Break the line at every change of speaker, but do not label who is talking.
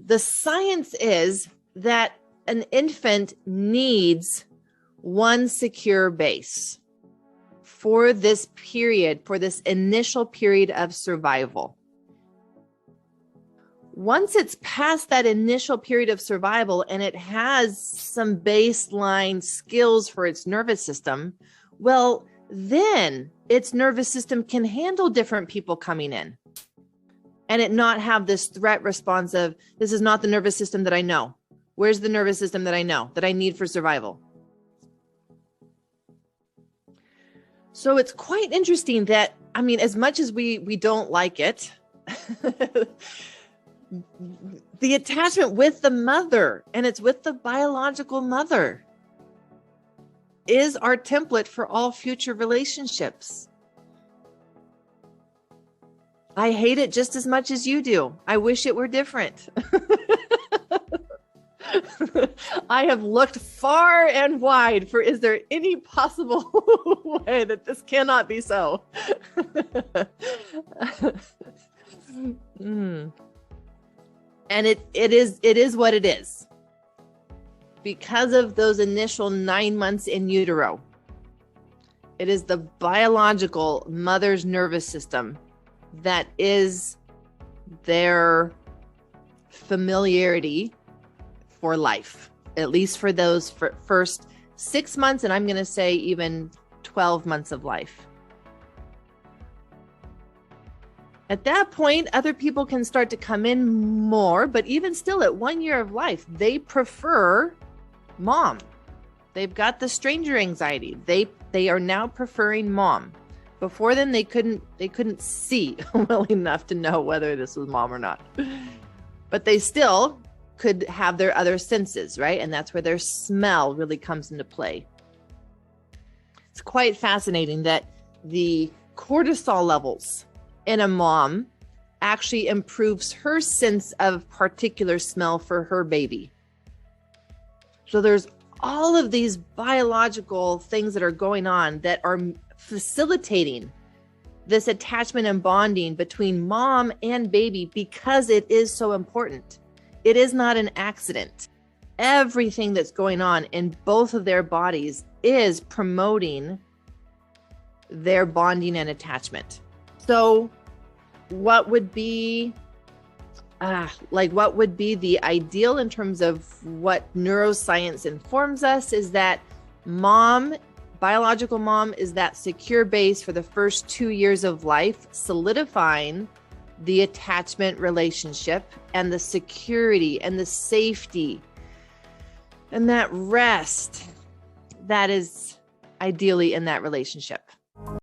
The science is that an infant needs one secure base for this period, for this initial period of survival. Once it's past that initial period of survival and it has some baseline skills for its nervous system, well, then its nervous system can handle different people coming in and it not have this threat response of, this is not the nervous system that I know. Where's the nervous system that I know, that I need for survival? So it's quite interesting that, I mean, as much as we don't like it, the attachment with the mother, and it's with the biological mother, is our template for all future relationships. I hate it just as much as you do. I wish it were different. I have looked far and wide for, is there any possible way that this cannot be so? And it is what it is. Because of those initial 9 months in utero, it is the biological mother's nervous system that is their familiarity for life, at least for those first 6 months, and I'm going to say even 12 months of life. At that point, other people can start to come in more, but even still at 1 year of life, they prefer mom. They've got the stranger anxiety. They are now preferring mom. Before then, they couldn't see well enough to know whether this was mom or not. But they still could have their other senses, right? And that's where their smell really comes into play. It's quite fascinating that the cortisol levels in a mom actually improves her sense of particular smell for her baby. So there's all of these biological things that are going on that are facilitating this attachment and bonding between mom and baby because it is so important. It is not an accident. Everything that's going on in both of their bodies is promoting their bonding and attachment. So what would be the ideal in terms of what neuroscience informs us is that biological mom is that secure base for the first 2 years of life, solidifying the attachment relationship and the security and the safety and that rest that is ideally in that relationship.